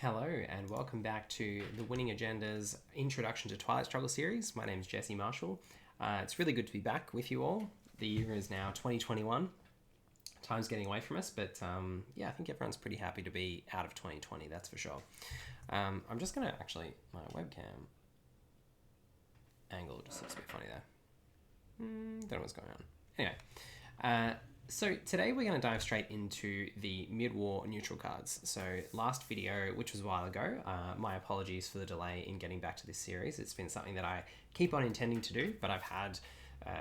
Hello and welcome back to the Winning Agenda's Introduction to Twilight Struggle series. My name is Jesse Marshall. It's really good to be back with you all. The year is now 2021. Time's getting away from us, but I think everyone's pretty happy to be out of 2020, that's for sure. I'm just going to my webcam angle just looks a bit funny there. Don't know what's going on. Anyway, so today we're going to dive straight into the mid-war neutral cards. So last video, which was a while ago, my apologies for the delay in getting back to this series. It's been something that I keep on intending to do, but I've had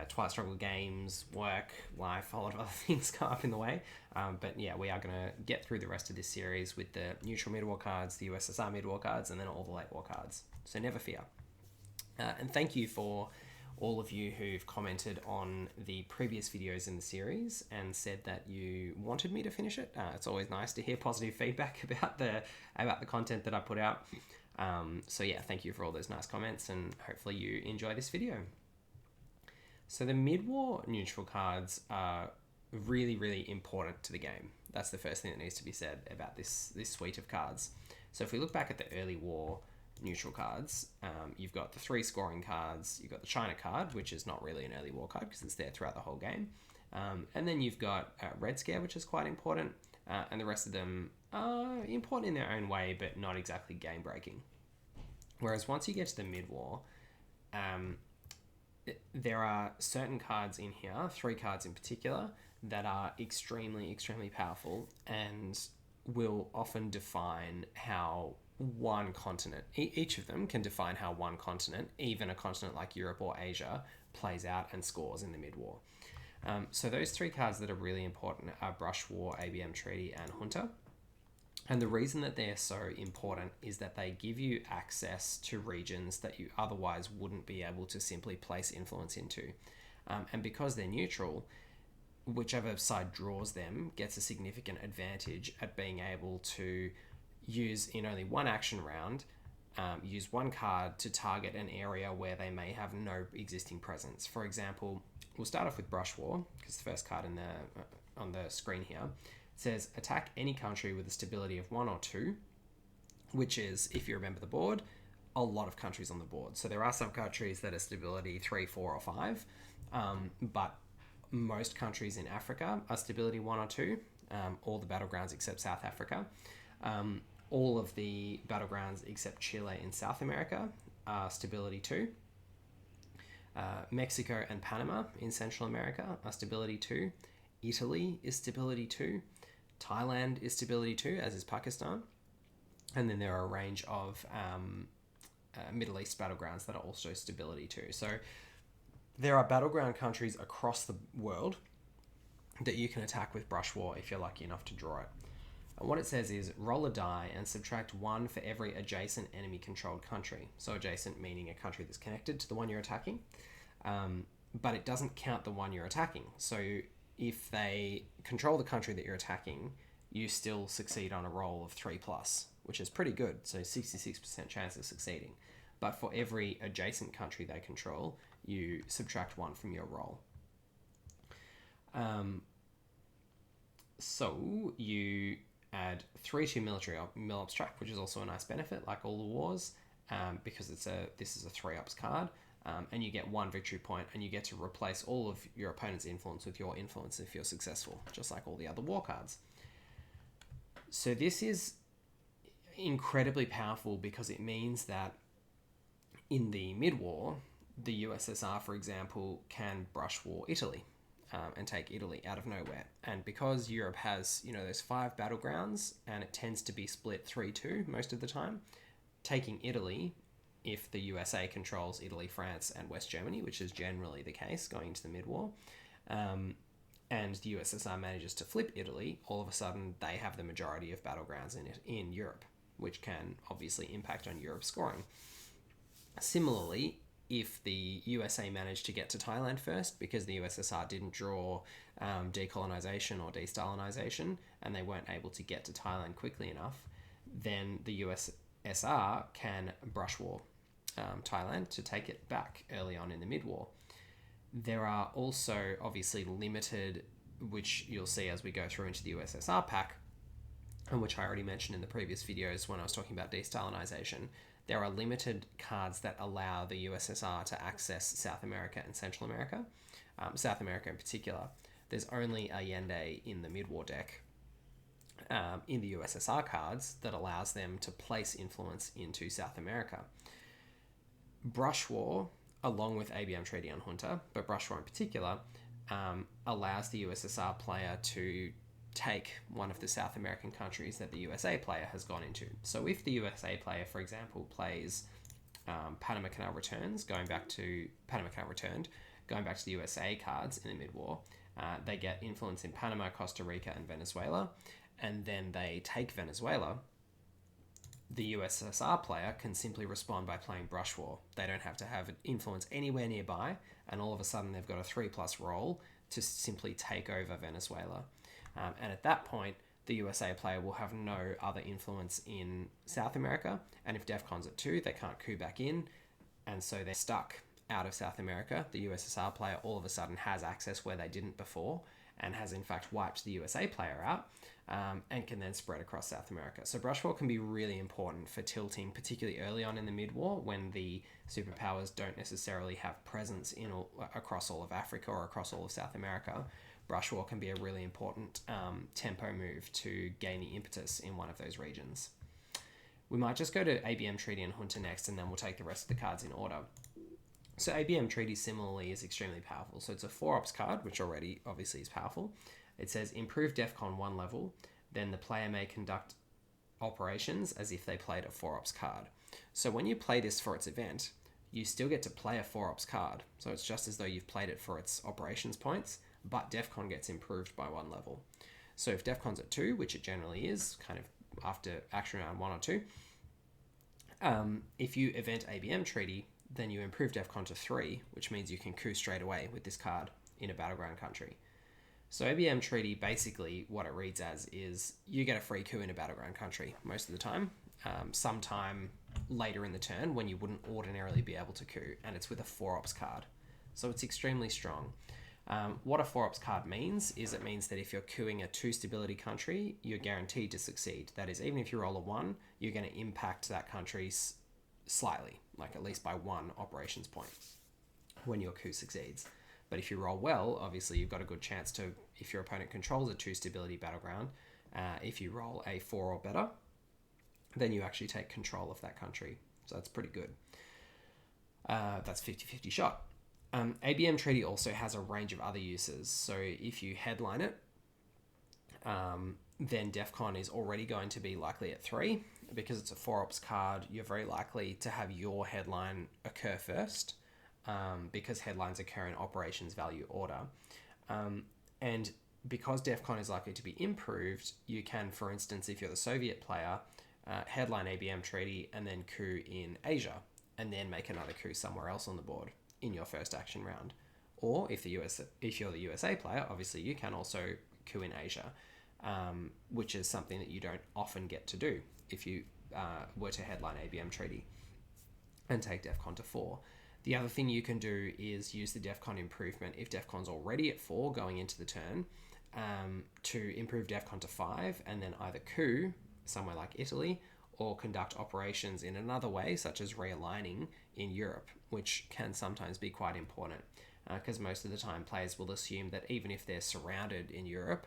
Twilight Struggle games, work, life, a lot of other things come up in the way. But yeah, we are going to get through the rest of this series with the neutral mid-war cards, the USSR mid-war cards, and then all the late war cards. So never fear. And thank you for all of you who've commented on the previous videos in the series and said that you wanted me to finish it. It's always nice to hear positive feedback about the content that I put out. So yeah, thank you for all those nice comments, and hopefully you enjoy this video. So the mid-war neutral cards are really, really important to the game. That's the first thing that needs to be said about this suite of cards. So if we look back at the early war neutral cards, you've got the 3 scoring cards, you've got the China card, which is not really an early war card because it's there throughout the whole game, and then you've got Red Scare, which is quite important, and the rest of them are important in their own way but not exactly game breaking. Whereas once you get to the mid-war, there are certain cards in here, 3 cards in particular, that are extremely powerful and will often define how one continent, each of them can define how one continent, even a continent like Europe or Asia, plays out and scores in the mid-war. So those 3 cards that are really important are Brush War, ABM Treaty, and Junta. And the reason that they're so important is that they give you access to regions that you otherwise wouldn't be able to simply place influence into. And because they're neutral, whichever side draws them gets a significant advantage at being able to use in only one action round, use one card to target an area where they may have no existing presence. For example, we'll start off with Brush War, because the first card on the screen here says attack any country with a stability of 1 or 2, which is, if you remember the board, a lot of countries on the board. So there are some countries that are stability 3, 4, or 5, but most countries in Africa are stability 1 or 2, all the battlegrounds except South Africa. All of the battlegrounds except Chile in South America are stability 2. Mexico and Panama in Central America are stability 2. Italy is stability 2. Thailand is stability 2, as is Pakistan. And then there are a range of Middle East battlegrounds that are also stability 2. So there are battleground countries across the world that you can attack with Brush War if you're lucky enough to draw it. And what it says is roll a die and subtract 1 for every adjacent enemy controlled country. So adjacent meaning a country that's connected to the one you're attacking, but it doesn't count the one you're attacking. So if they control the country that you're attacking, you still succeed on a roll of 3+, which is pretty good. So 66% chance of succeeding. But for every adjacent country they control, you subtract 1 from your roll. So you add 3 to military mil abstract, which is also a nice benefit, like all the wars, because this is a 3-ups card, and you get 1 victory point, and you get to replace all of your opponent's influence with your influence if you're successful, just like all the other war cards. So this is incredibly powerful because it means that in the mid-war, the USSR, for example, can brush war Italy. And take Italy out of nowhere. And because Europe has, those 5 battlegrounds, and it tends to be split 3-2 most of the time, taking Italy, if the USA controls Italy, France, and West Germany, which is generally the case going into the mid-war, and the USSR manages to flip Italy, all of a sudden they have the majority of battlegrounds in Europe, which can obviously impact on Europe's scoring. Similarly, if the USA managed to get to Thailand first because the USSR didn't draw decolonization or de-Stalinization and they weren't able to get to Thailand quickly enough, then the USSR can brush war Thailand to take it back early on in the mid-war. There are also obviously limited, which you'll see as we go through into the USSR pack, and which I already mentioned in the previous videos when I was talking about de-Stalinization, there are limited cards that allow the USSR to access South America and Central America. South America in particular, there's only Allende in the mid-war deck in the USSR cards that allows them to place influence into South America. Brush War, along with ABM Treaty on Junta, but Brush War in particular, allows the USSR player to take one of the South American countries that the USA player has gone into. So if the USA player, for example, plays Panama Canal Returned, going back to the USA cards in the mid-war, they get influence in Panama, Costa Rica, and Venezuela, and then they take Venezuela. The USSR player can simply respond by playing Brush War. They don't have to have influence anywhere nearby, and all of a sudden they've got a 3+ roll to simply take over Venezuela. And at that point, the USA player will have no other influence in South America, and if Defcon's at 2, they can't coup back in, and so they're stuck out of South America. The USSR player all of a sudden has access where they didn't before, and has in fact wiped the USA player out, and can then spread across South America. So Brush War can be really important for tilting, particularly early on in the mid-war, when the superpowers don't necessarily have presence across all of Africa or across all of South America. Brush War can be a really important tempo move to gain the impetus in one of those regions. We might just go to ABM Treaty and Junta next, and then we'll take the rest of the cards in order. So ABM Treaty similarly is extremely powerful. So it's a 4-ops card, which already obviously is powerful. It says improve Defcon 1 level, then the player may conduct operations as if they played a 4-ops card. So when you play this for its event, you still get to play a 4-ops card. So it's just as though you've played it for its operations points, but Defcon gets improved by 1 level. So if Defcon's at 2, which it generally is, kind of after action round 1 or 2, if you event ABM Treaty, then you improve Defcon to 3, which means you can coup straight away with this card in a battleground country. So ABM Treaty, basically what it reads as is you get a free coup in a battleground country most of the time, sometime later in the turn when you wouldn't ordinarily be able to coup, and it's with a 4-ops card. So it's extremely strong. What a 4-ops card means is it means that if you're coupping a 2 stability country, you're guaranteed to succeed. That is, even if you roll a 1, you're going to impact that country slightly, like at least by 1 operations point when your coup succeeds. But if you roll well, obviously you've got a good chance to, if your opponent controls a 2 stability battleground, if you roll a 4 or better, then you actually take control of that country. So that's pretty good. That's 50-50 shot. ABM Treaty also has a range of other uses. So if you headline it, then Defcon is already going to be likely at 3. Because it's a 4-ops card, you're very likely to have your headline occur first, because headlines occur in operations value order. And because Defcon is likely to be improved, you can, for instance, if you're the Soviet player, headline ABM Treaty and then coup in Asia, and then make another coup somewhere else on the board in your first action round. Or if you're the USA player, obviously you can also coup in Asia, which is something that you don't often get to do if you were to headline ABM Treaty and take Defcon to 4. The other thing you can do is use the Defcon improvement if Defcon's already at 4 going into the turn, to improve Defcon to 5 and then either coup somewhere like Italy or conduct operations in another way, such as realigning in Europe, which can sometimes be quite important. Because most of the time players will assume that even if they're surrounded in Europe,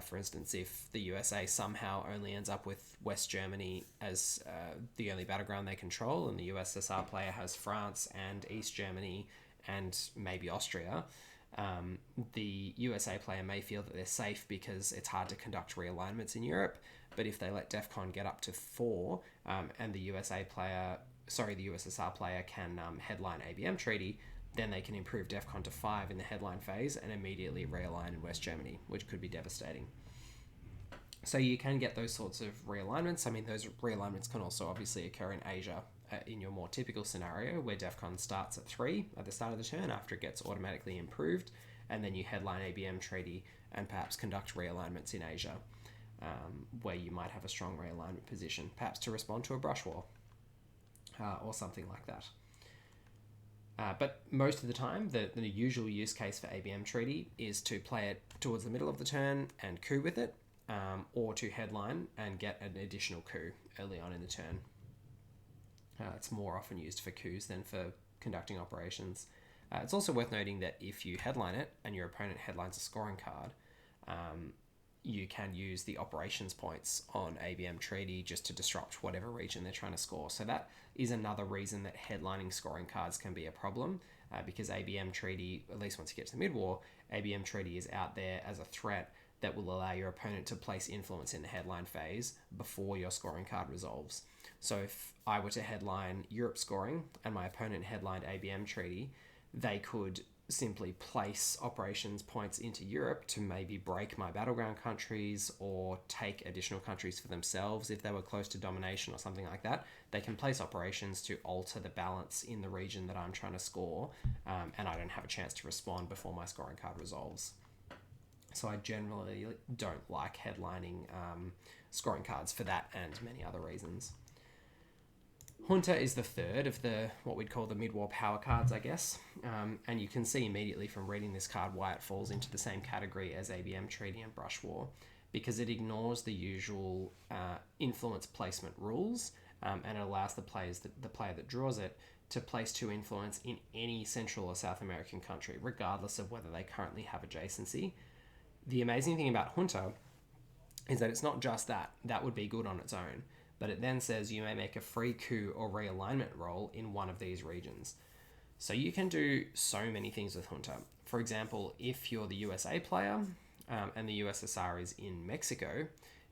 for instance, if the USA somehow only ends up with West Germany as the only battleground they control, and the USSR player has France and East Germany and maybe Austria, the USA player may feel that they're safe because it's hard to conduct realignments in Europe. But if they let Defcon get up to 4, and the USSR player can headline ABM Treaty, then they can improve Defcon to 5 in the headline phase and immediately realign in West Germany, which could be devastating. So you can get those sorts of realignments. I mean, those realignments can also obviously occur in Asia, in your more typical scenario where Defcon starts at 3 at the start of the turn after it gets automatically improved, and then you headline ABM Treaty and perhaps conduct realignments in Asia, where you might have a strong realignment position, perhaps to respond to a brush war or something like that. But most of the time, the usual use case for ABM Treaty is to play it towards the middle of the turn and coup with it, or to headline and get an additional coup early on in the turn. It's more often used for coups than for conducting operations. It's also worth noting that if you headline it and your opponent headlines a scoring card, you can use the operations points on ABM Treaty just to disrupt whatever region they're trying to score. So that is another reason that headlining scoring cards can be a problem, because ABM Treaty, at least once you get to the mid-war, ABM Treaty is out there as a threat that will allow your opponent to place influence in the headline phase before your scoring card resolves. So if I were to headline Europe scoring and my opponent headlined ABM Treaty, they could simply place operations points into Europe to maybe break my battleground countries or take additional countries for themselves if they were close to domination or something like that. They can place operations to alter the balance in the region that I'm trying to score, and I don't have a chance to respond before my scoring card resolves. So I generally don't like headlining scoring cards for that and many other reasons. Junta is the third of the what we'd call the mid-war power cards, I guess. And you can see immediately from reading this card why it falls into the same category as ABM Treaty and Brush War, because it ignores the usual influence placement rules, and it allows the player that draws it to place 2 influence in any Central or South American country, regardless of whether they currently have adjacency. The amazing thing about Junta is that it's not just that. That would be good on its own. But it then says you may make a free coup or realignment roll in one of these regions. So you can do so many things with Junta. For example, if you're the USA player and the USSR is in Mexico,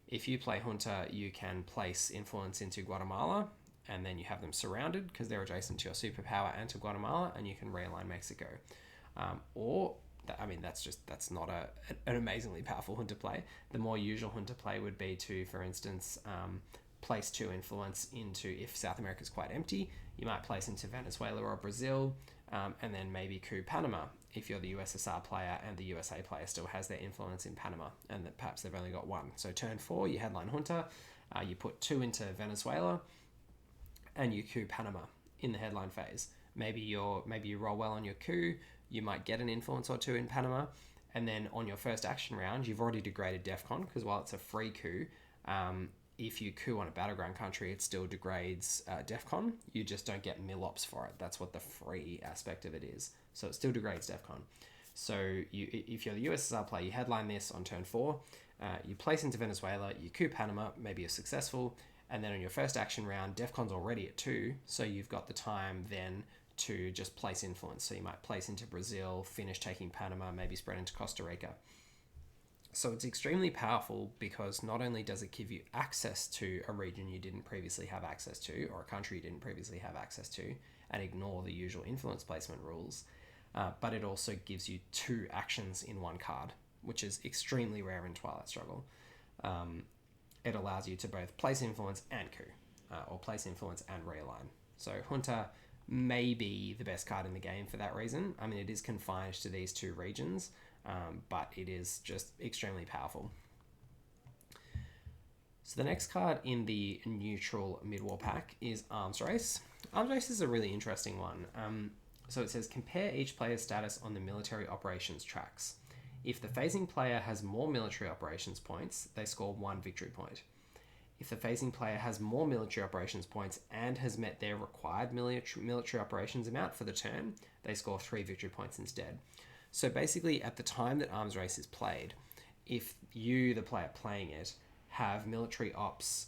if you play Junta, you can place influence into Guatemala, and then you have them surrounded because they're adjacent to your superpower and to Guatemala, and you can realign Mexico. That's not an amazingly powerful Junta play. The more usual Junta play would be to, for instance, place 2 influence into, if South America is quite empty, you might place into Venezuela or Brazil, and then maybe coup Panama if you're the USSR player and the USA player still has their influence in Panama and that perhaps they've only got 1. So turn 4, you headline Junta, you put 2 into Venezuela, and you coup Panama in the headline phase. Maybe you roll well on your coup, you might get an influence or 2 in Panama, and then on your first action round, you've already degraded Defcon, because while it's a free coup, if you coup on a battleground country, it still degrades Defcon. You just don't get mil-ops for it. That's what the free aspect of it is. So it still degrades Defcon. So if you're the USSR player, you headline this on turn 4, you place into Venezuela, you coup Panama, maybe you're successful, and then on your first action round, Defcon's already at 2, so you've got the time then to just place influence. So you might place into Brazil, finish taking Panama, maybe spread into Costa Rica. So it's extremely powerful because not only does it give you access to a region you didn't previously have access to, or a country you didn't previously have access to, and ignore the usual influence placement rules, but it also gives you 2 actions in 1 card, which is extremely rare in Twilight Struggle. It allows you to both place influence and coup, or place influence and realign. So Junta may be the best card in the game for that reason. I mean, it is confined to these 2 regions, but it is just extremely powerful. So the next card in the neutral mid-war pack is Arms Race. Arms Race is a really interesting one. So it says compare each player's status on the military operations tracks. If the phasing player has more military operations points, they score 1 victory point. If the phasing player has more military operations points and has met their required military operations amount for the turn, they score 3 victory points instead. So basically, at the time that Arms Race is played, if you, the player playing it, have more military ops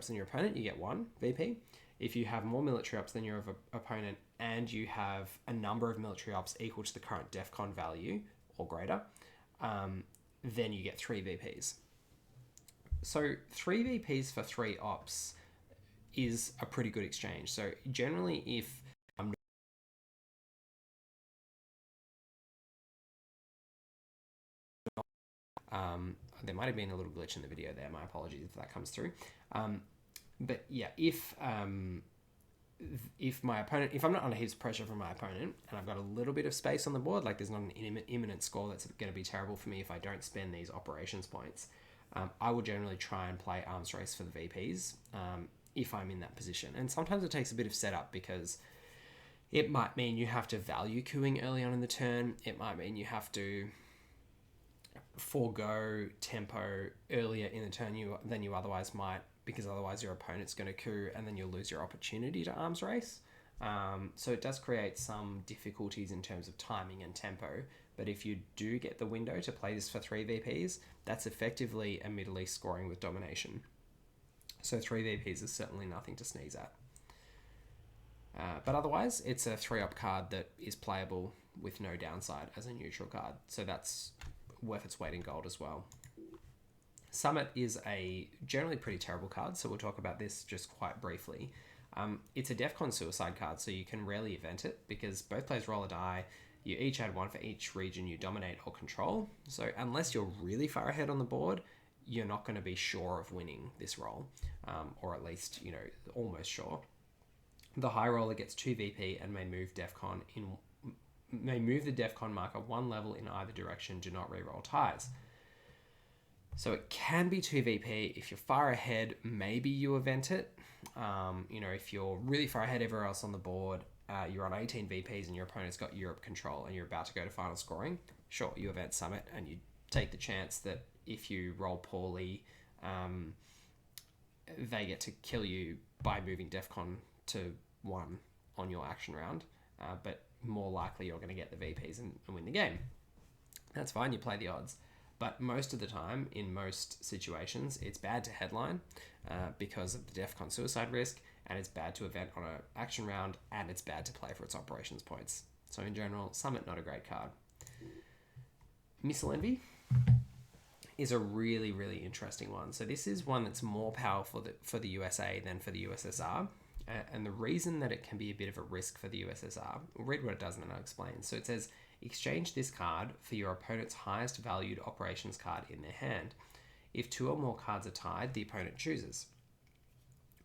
than your opponent, you get 1 VP. If you have more military ops than your opponent and you have a number of military ops equal to the current Defcon value or greater, then you get 3 VPs. So 3 VPs for 3 ops is a pretty good exchange. So generally, if there might have been a little glitch in the video there. My apologies if that comes through. But yeah, if I'm not under heaps of pressure from my opponent and I've got a little bit of space on the board, like there's not an imminent score that's going to be terrible for me if I don't spend these operations points, I will generally try and play Arms Race for the VPs if I'm in that position. And sometimes it takes a bit of setup because it might mean you have to value queuing early on in the turn. It might mean you have to forego tempo earlier in the turn than you otherwise might, because otherwise your opponent's going to coup and then you'll lose your opportunity to arms race. So it does create some difficulties in terms of timing and tempo, but if you do get the window to play this for 3 VPs, that's effectively a Middle East scoring with domination. So 3 VPs is certainly nothing to sneeze at. But otherwise, it's a 3-op card that is playable with no downside as a neutral card. So that's worth its weight in gold as well. Summit is a generally pretty terrible card, so we'll talk about this just quite briefly. It's a Defcon suicide card, so you can rarely event it because both players roll a die. You each add 1 for each region you dominate or control. So unless you're really far ahead on the board, you're not going to be sure of winning this roll, or at least, almost sure. The high roller gets 2 VP and may move the Defcon marker 1 level in either direction. Do not reroll ties. So it can be 2 VP. If you're far ahead, maybe you event it. If you're really far ahead everywhere else on the board, you're on 18 VPs and your opponent's got Europe control and you're about to go to final scoring, sure, you event Summit and you take the chance that if you roll poorly, they get to kill you by moving Defcon to 1 on your action round, but more likely you're going to get the VPs and win the game. That's fine, you play the odds. But most of the time, in most situations, it's bad to headline because of the Defcon suicide risk, and it's bad to event on an action round, and it's bad to play for its operations points. So in general, Summit, not a great card. Missile Envy is a really, really interesting one. So this is one that's more powerful for the USA than for the USSR. And the reason that it can be a bit of a risk for the USSR, we'll read what it does and then I'll explain. So it says, exchange this card for your opponent's highest valued operations card in their hand. If 2 or more cards are tied, the opponent chooses.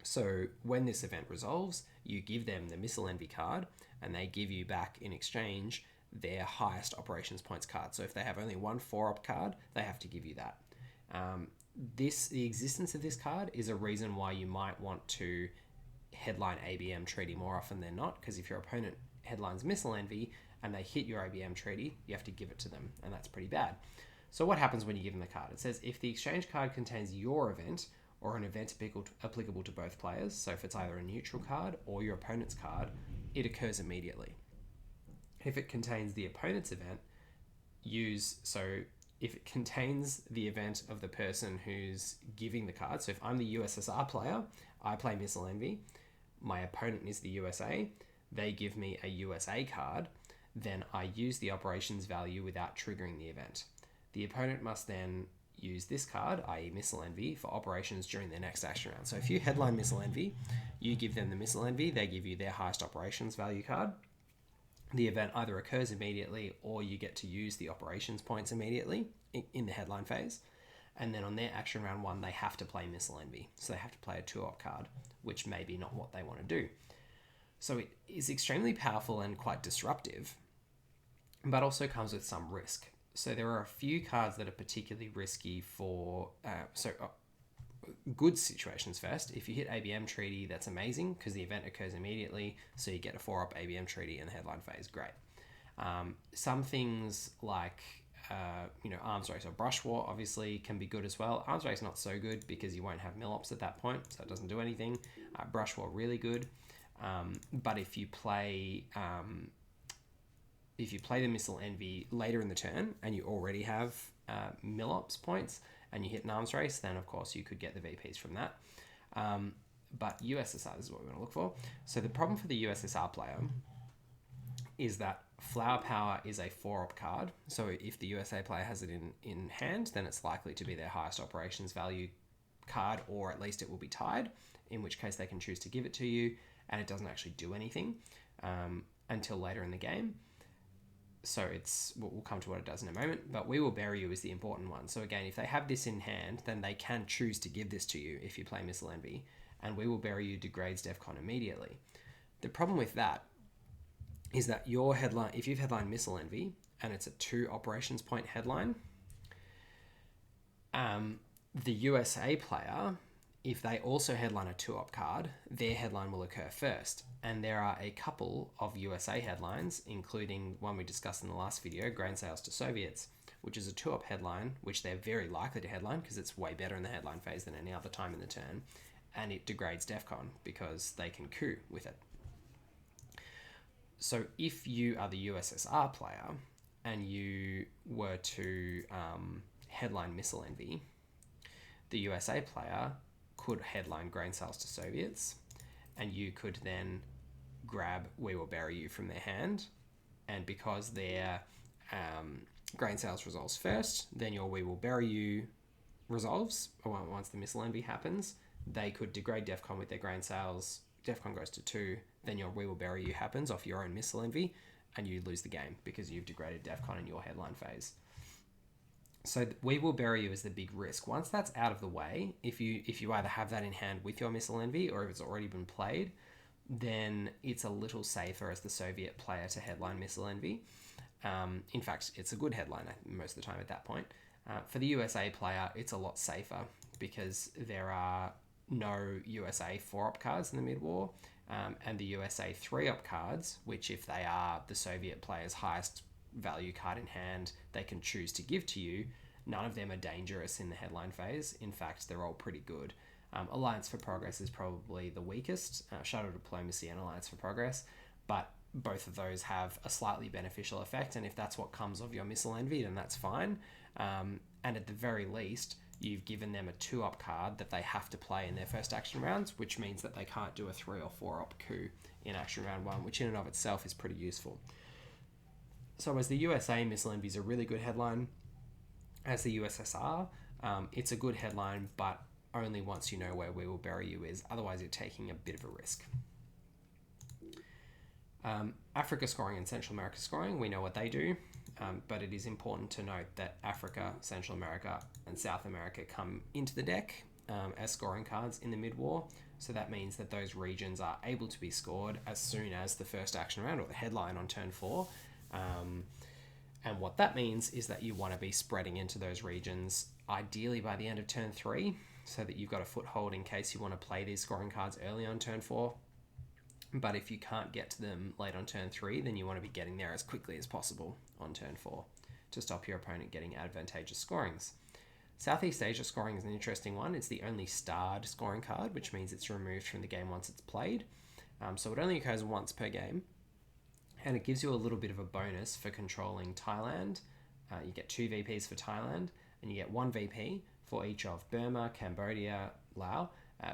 So when this event resolves, you give them the Missile Envy card and they give you back in exchange their highest operations points card. So if they have only 1 4-op card, they have to give you that. The existence of this card is a reason why you might want to headline ABM Treaty more often than not, because if your opponent headlines Missile Envy and they hit your ABM Treaty, you have to give it to them, and that's pretty bad. So what happens when you give them the card? It says if the exchange card contains your event or an event applicable to both players, so if it's either a neutral card or your opponent's card, it occurs immediately. If it contains the opponent's event, if it contains the event of the person who's giving the card, so if I'm the USSR player, I play Missile Envy, my opponent is the USA, they give me a USA card, then I use the operations value without triggering the event. The opponent must then use this card, i.e. Missile Envy, for operations during their next action round. So if you headline Missile Envy, you give them the Missile Envy, they give you their highest operations value card. The event either occurs immediately or you get to use the operations points immediately in the headline phase. And then on their action round 1, they have to play Missile Envy. So they have to play a 2-op card, which may be not what they want to do. So it is extremely powerful and quite disruptive, but also comes with some risk. So there are a few cards that are particularly risky for good situations first. If you hit ABM Treaty, that's amazing because the event occurs immediately, so you get a 4-op ABM Treaty in the headline phase. Great. Some things like Arms Race or Brush War obviously can be good as well. Arms Race not so good because you won't have mill-ops at that point, so it doesn't do anything. Brush War really good, but if you play the Missile Envy later in the turn and you already have mill-ops points and you hit an Arms Race, then of course you could get the VPs from that. But USSR, this is what we want to look for. So the problem for the USSR player is that Flower Power is a 4-op card. So if the USA player has it in hand, then it's likely to be their highest operations value card, or at least it will be tied, in which case they can choose to give it to you, and it doesn't actually do anything until later in the game. So we'll come to what it does in a moment, but We Will Bury You is the important one. So again, if they have this in hand, then they can choose to give this to you if you play Missile Envy, and We Will Bury You degrades Defcon immediately. The problem with that is that if you've headlined Missile Envy and it's a 2 operations point headline, the USA player, if they also headline a 2-op card, their headline will occur first. And there are a couple of USA headlines, including one we discussed in the last video, Grain Sales to Soviets, which is a 2-op headline, which they're very likely to headline because it's way better in the headline phase than any other time in the turn, and it degrades Defcon because they can coup with it. So if you are the USSR player and you were to headline Missile Envy, the USA player could headline Grain Sales to Soviets, and you could then grab We Will Bury You from their hand, and because their Grain Sales resolves first, then your We Will Bury You resolves once the Missile Envy happens. They could degrade Defcon with their Grain Sales. Defcon goes to 2, then your We Will Bury You happens off your own Missile Envy, and you lose the game because you've degraded Defcon in your headline phase. So We Will Bury You is the big risk. Once that's out of the way, if you either have that in hand with your Missile Envy or if it's already been played, then it's a little safer as the Soviet player to headline Missile Envy. In fact, it's a good headline most of the time at that point. For the USA player, it's a lot safer because there are no USA 4-op cards in the mid-war, and the USA 3-op cards, which if they are the Soviet player's highest value card in hand, they can choose to give to you. None of them are dangerous in the headline phase. In fact, they're all pretty good. Alliance for Progress is probably the weakest, Shuttle Diplomacy and Alliance for Progress, but both of those have a slightly beneficial effect, and if that's what comes of your Missile Envy, then that's fine. And at the very least, you've given them a 2-op card that they have to play in their first action rounds, which means that they can't do a 3 or 4-op coup in action round 1, which in and of itself is pretty useful. So as the USA, Missile Envy is a really good headline. As the USSR, it's a good headline, but only once you know where We Will Bury You is. Otherwise, you're taking a bit of a risk. Africa scoring and Central America scoring, we know what they do, but it is important to note that Africa, Central America, and South America come into the deck as scoring cards in the mid-war. So that means that those regions are able to be scored as soon as the first action round or the headline on turn 4. And what that means is that you want to be spreading into those regions, ideally by the end of turn 3, so that you've got a foothold in case you want to play these scoring cards early on turn 4. But if you can't get to them late on turn 3, then you want to be getting there as quickly as possible on turn 4 to stop your opponent getting advantageous scorings. Southeast Asia scoring is an interesting one. It's the only starred scoring card, which means it's removed from the game once it's played. So it only occurs once per game, and it gives you a little bit of a bonus for controlling Thailand. You get 2 VPs for Thailand, and you get 1 VP for each of Burma, Cambodia, Laos,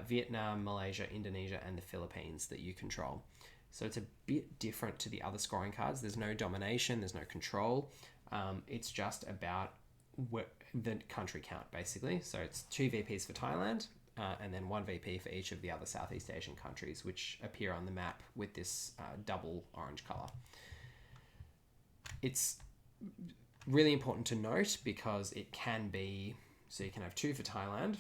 Vietnam, Malaysia, Indonesia, and the Philippines that you control. So it's a bit different to the other scoring cards. There's no domination, there's no control. It's just about the country count, basically. So it's 2 VPs for Thailand, and then 1 VP for each of the other Southeast Asian countries, which appear on the map with this double orange color. It's really important to note because it can be, so you can have 2 for Thailand,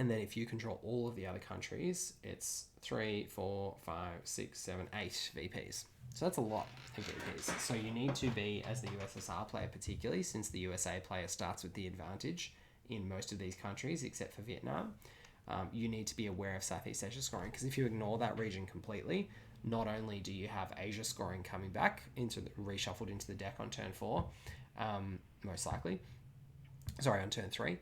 and then if you control all of the other countries, it's 3, 4, 5, 6, 7, 8 VPs. So that's a lot of VPs. So you need to be, as the USSR player particularly, since the USA player starts with the advantage in most of these countries, except for Vietnam, you need to be aware of Southeast Asia scoring, because if you ignore that region completely, not only do you have Asia scoring coming back reshuffled into the deck on turn 4, most likely, on turn 3,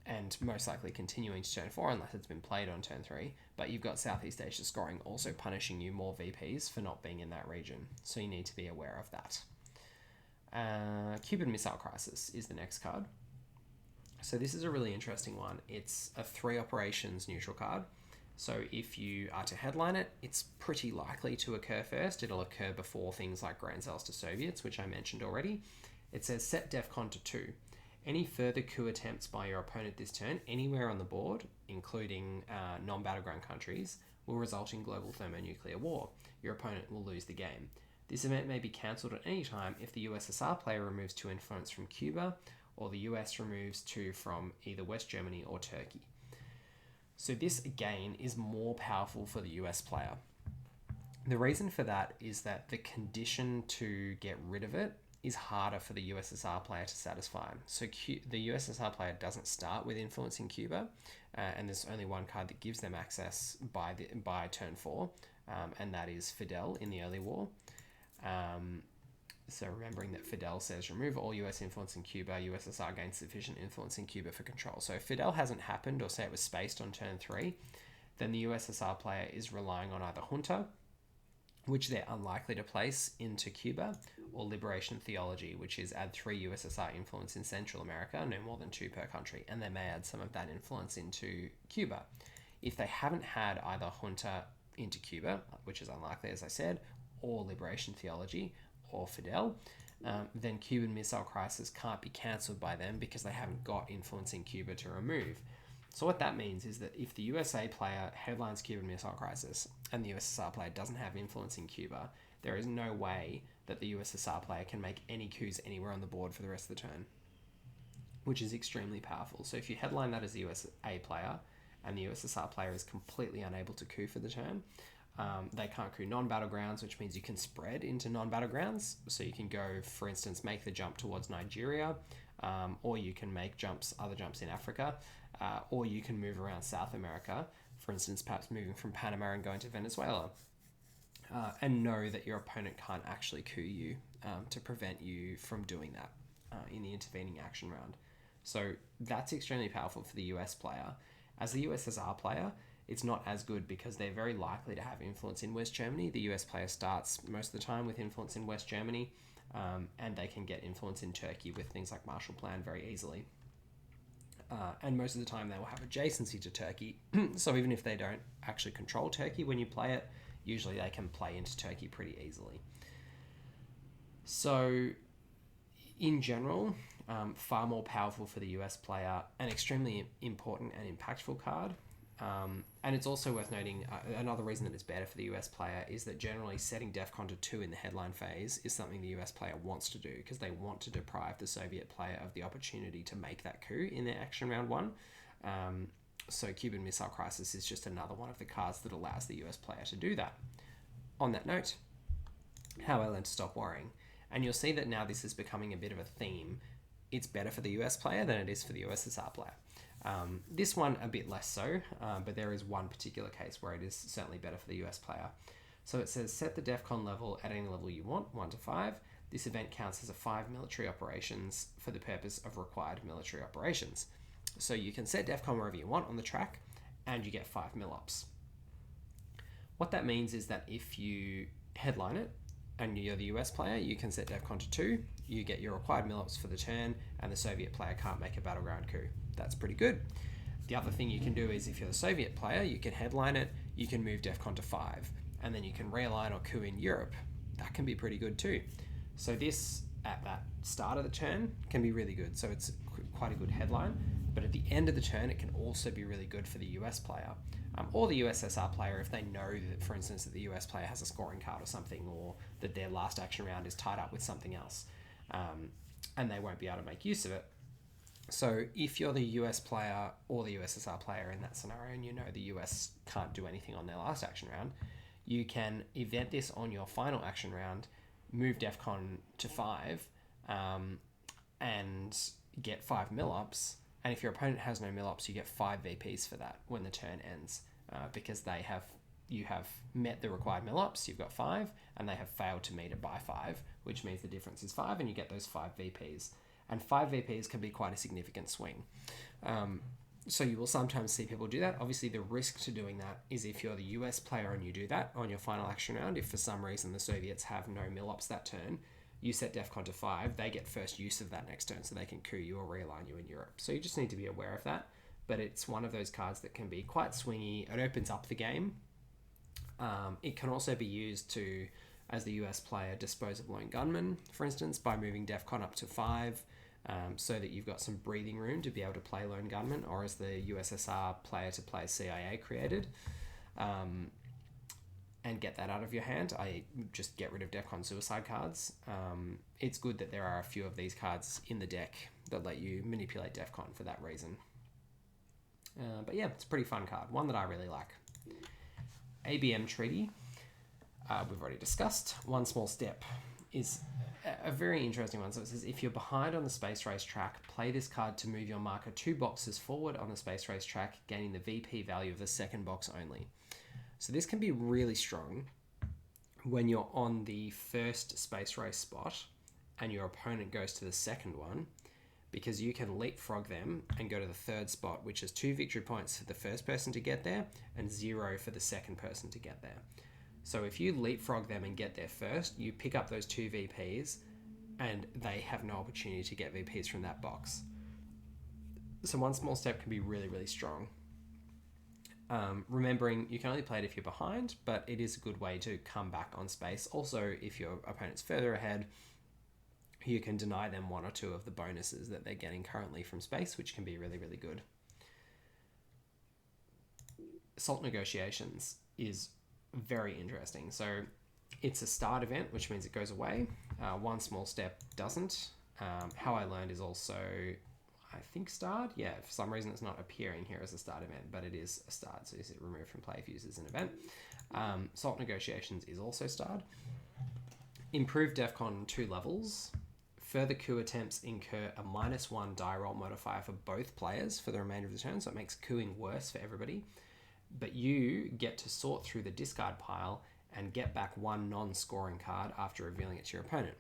and most likely continuing to turn 4 unless it's been played on turn 3, but you've got Southeast Asia scoring also punishing you more VPs for not being in that region, so you need to be aware of that. Cuban Missile Crisis is the next card. So this is a really interesting one. It's a 3 operations neutral card. So if you are to headline it, it's pretty likely to occur first. It'll occur before things like Grain Sales to Soviets, which I mentioned already. It says set Defcon to 2. Any further coup attempts by your opponent this turn, anywhere on the board, including non-battleground countries, will result in global thermonuclear war. Your opponent will lose the game. This event may be cancelled at any time if the USSR player removes 2 influence from Cuba, or the US removes 2 from either West Germany or Turkey. So this, again, is more powerful for the US player. The reason for that is that the condition to get rid of it is harder for the USSR player to satisfy. So the USSR player doesn't start with influencing Cuba, and there's only one card that gives them access by turn 4, and that is Fidel in the early war. So remembering that Fidel says, remove all US influence in Cuba, USSR gains sufficient influence in Cuba for control. So if Fidel hasn't happened, or say it was spaced on turn 3, then the USSR player is relying on either junta, which they're unlikely to place into Cuba, or liberation theology, which is add 3 USSR influence in Central America, no more than 2 per country, and they may add some of that influence into Cuba. If they haven't had either junta into Cuba, which is unlikely, as I said, or liberation theology, or Fidel, then Cuban Missile Crisis can't be cancelled by them because they haven't got influence in Cuba to remove. So what that means is that if the USA player headlines Cuban Missile Crisis and the USSR player doesn't have influence in Cuba, there is no way that the USSR player can make any coups anywhere on the board for the rest of the turn, which is extremely powerful. So if you headline that as the USA player and the USSR player is completely unable to coup for the turn, they can't coup non-battlegrounds, which means you can spread into non-battlegrounds. So you can go, for instance, make the jump towards Nigeria, or you can make other jumps in Africa, or you can move around South America, for instance, perhaps moving from Panama and going to Venezuela, and know that your opponent can't actually coup you to prevent you from doing that in the intervening action round. So that's extremely powerful for the US player. As the USSR player, it's not as good because they're very likely to have influence in West Germany. The US player starts most of the time with influence in West Germany, and they can get influence in Turkey with things like Marshall Plan very easily. And most of the time they will have adjacency to Turkey. So even if they don't actually control Turkey when you play it, usually they can play into Turkey pretty easily. So in general, far more powerful for the US player, an extremely important and impactful card. And it's also worth noting, another reason that it's better for the US player is that generally setting Defcon to 2 in the headline phase is something the US player wants to do because they want to deprive the Soviet player of the opportunity to make that coup in their action round 1. So Cuban Missile Crisis is just another one of the cards that allows the US player to do that. On that note, how I learned to stop worrying. And you'll see that now this is becoming a bit of a theme. It's better for the US player than it is for the USSR player. This one a bit less so, but there is one particular case where it is certainly better for the US player. So it says set the Defcon level at any level you want, 1 to 5. This event counts as a 5 military operations for the purpose of required military operations. So you can set Defcon wherever you want on the track and you get 5 mil-ups. What that means is that if you headline it and you're the US player, you can set Defcon to 2, you get your required mil-ups for the turn, and the Soviet player can't make a battleground coup. That's pretty good. The other thing you can do is if you're the Soviet player, you can headline it, you can move Defcon to 5, and then you can realign or coup in Europe. That can be pretty good too. So this, at that start of the turn, can be really good. So it's quite a good headline, but at the end of the turn, it can also be really good for the US player. Or the USSR player if they know that, for instance, that the US player has a scoring card or something, or that their last action round is tied up with something else, and they won't be able to make use of it. So if you're the US player or the USSR player in that scenario and you know the US can't do anything on their last action round, you can event this on your final action round, move Defcon to 5, and get 5 mil-ups. And if your opponent has no mil-ups, you get 5 VPs for that when the turn ends, because you have met the required mil-ups, you've got 5, and they have failed to meet it by 5, which means the difference is 5, and you get those 5 VPs. And 5 VPs can be quite a significant swing. So you will sometimes see people do that. Obviously, the risk to doing that is if you're the US player and you do that on your final action round, if for some reason the Soviets have no mil-ups that turn, you set Defcon to 5, they get first use of that next turn, so they can coup you or realign you in Europe. So you just need to be aware of that. But it's one of those cards that can be quite swingy. It opens up the game. It can also be used to, as the US player, dispose of lone gunmen, for instance, by moving Defcon up to 5, so that you've got some breathing room to be able to play lone gunmen, or as the USSR player to play CIA created, and get that out of your hand. I just get rid of Defcon suicide cards. It's good that there are a few of these cards in the deck that let you manipulate Defcon for that reason. But yeah, it's a pretty fun card, one that I really like. ABM Treaty, we've already discussed. One small step is a very interesting one. So it says, if you're behind on the space race track, play this card to move your marker 2 boxes forward on the space race track, gaining the VP value of the second box only. So this can be really strong when you're on the first space race spot and your opponent goes to the second one, because you can leapfrog them and go to the third spot, which is 2 victory points for the first person to get there and 0 for the second person to get there. So if you leapfrog them and get there first, you pick up those 2 VPs and they have no opportunity to get VPs from that box. So one small step can be really, really strong. Remembering you can only play it if you're behind, but it is a good way to come back on space. Also, if your opponent's further ahead, you can deny them 1 or 2 of the bonuses that they're getting currently from space, which can be really, really good. Salt negotiations is very interesting. So it's a start event, which means it goes away. One small step doesn't. How I learned is also, I think, starred. Yeah, for some reason it's not appearing here as a start event, but it is a start. So is it removed from play if used as an event? Salt negotiations is also starred. Improved Defcon 2 levels. Further coup attempts incur a -1 die roll modifier for both players for the remainder of the turn, so it makes couing worse for everybody. But you get to sort through the discard pile and get back 1 non-scoring card after revealing it to your opponent.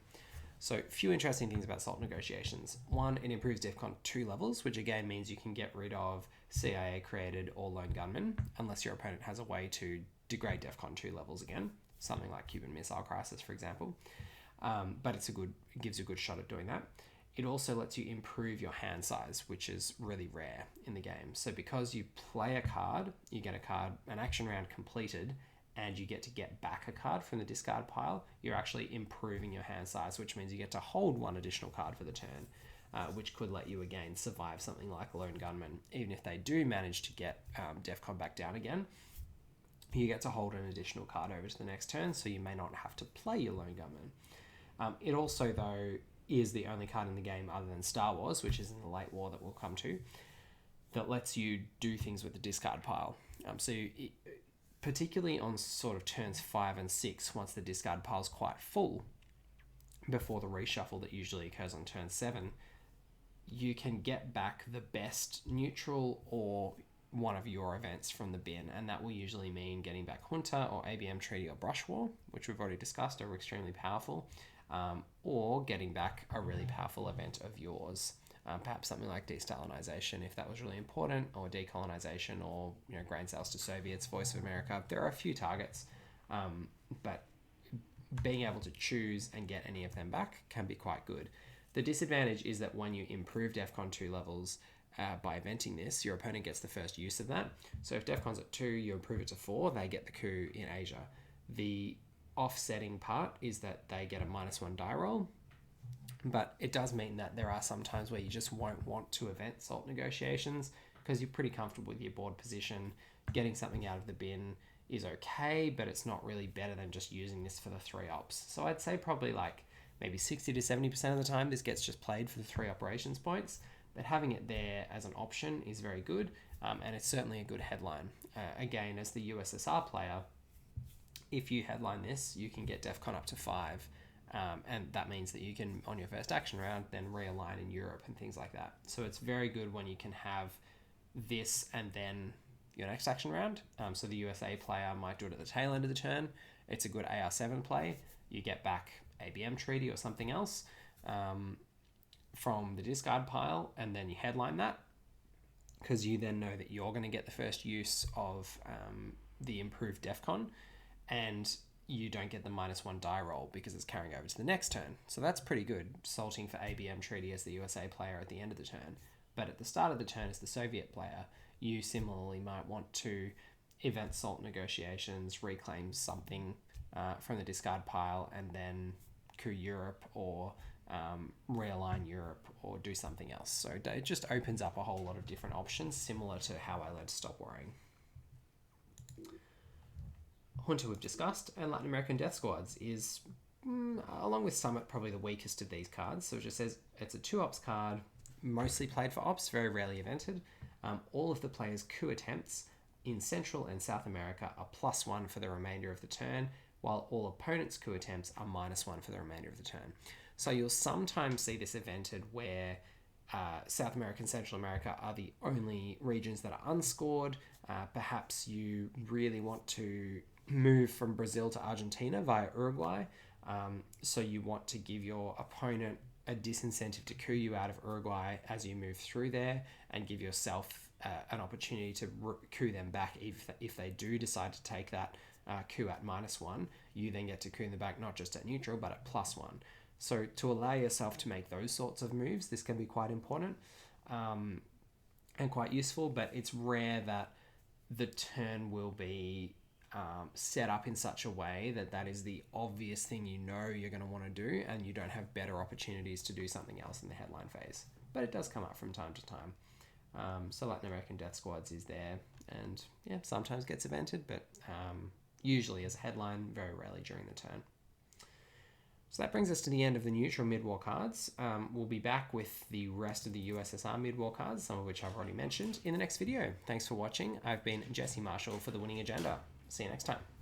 So, a few interesting things about Salt negotiations. 1, it improves Defcon 2 levels, which again means you can get rid of CIA created or lone gunmen, unless your opponent has a way to degrade Defcon 2 levels again, something like Cuban Missile Crisis, for example. But it gives you a good shot at doing that. It also lets you improve your hand size, which is really rare in the game. So because you play a card, you get a card, an action round completed, and you get to get back a card from the discard pile, you're actually improving your hand size, which means you get to hold 1 additional card for the turn, which could let you again survive something like Lone Gunman. Even if they do manage to get Defcon back down again, you get to hold an additional card over to the next turn, so you may not have to play your Lone Gunman. It also, though, is the only card in the game other than Star Wars, which is in the late war that we'll come to, that lets you do things with the discard pile. Particularly on sort of turns 5 and 6, once the discard pile is quite full, before the reshuffle that usually occurs on turn 7, you can get back the best neutral or one of your events from the bin, and that will usually mean getting back Junta or ABM Treaty or Brush War, which we've already discussed are extremely powerful, or getting back a really powerful event of yours, perhaps something like destalinization if that was really important, or decolonization, or grain sales to Soviets, Voice of America. There are a few targets, but being able to choose and get any of them back can be quite good. The disadvantage is that when you improve Defcon 2 levels by eventing this, your opponent gets the first use of that. So if Defcon's at 2, you improve it to 4, they get the coup in Asia. The offsetting part is that they get a -1 die roll, but it does mean that there are some times where you just won't want to event Salt negotiations because you're pretty comfortable with your board position. Getting something out of the bin is okay, but it's not really better than just using this for the 3 ops. So I'd say probably like maybe 60 to 70% of the time this gets just played for the 3 operations points, but having it there as an option is very good, and it's certainly a good headline. Again, as the USSR player, if you headline this, you can get Defcon up to 5, and that means that you can, on your first action round, then realign in Europe and things like that. So it's very good when you can have this and then your next action round. So the USA player might do it at the tail end of the turn. It's a good AR7 play. You get back ABM Treaty or something else from the discard pile, and then you headline that, because you then know that you're going to get the first use of the improved Defcon, and you don't get the -1 die roll because it's carrying over to the next turn. So that's pretty good, salting for ABM Treaty as the USA player at the end of the turn. But at the start of the turn as the Soviet player, you similarly might want to event Salt negotiations, reclaim something from the discard pile, and then coup Europe or realign Europe or do something else. So it just opens up a whole lot of different options, similar to how I learned to stop worrying. Junta we've discussed, and Latin American Death Squads is, along with Summit, probably the weakest of these cards. So it just says it's a 2 ops card, mostly played for ops, very rarely evented. All of the players' coup attempts in Central and South America are +1 for the remainder of the turn, while all opponents' coup attempts are -1 for the remainder of the turn. So you'll sometimes see this evented where South America and Central America are the only regions that are unscored. Perhaps you really want to move from Brazil to Argentina via Uruguay, So you want to give your opponent a disincentive to coup you out of Uruguay as you move through there, and give yourself an opportunity to coup them back if they do decide to take that coup at -1. You then get to coup them back not just at neutral but at +1. So to allow yourself to make those sorts of moves, this can be quite important and quite useful, but it's rare that the turn will be set up in such a way that that is the obvious thing you know you're going to want to do, and you don't have better opportunities to do something else in the headline phase. But it does come up from time to time. So Latin American Death Squads is there, and yeah, sometimes gets evented, but usually as a headline, very rarely during the turn. So that brings us to the end of the neutral mid-war cards. We'll be back with the rest of the USSR mid-war cards, some of which I've already mentioned, in the next video. Thanks for watching. I've been Jesse Marshall for The Winning Agenda. See you next time.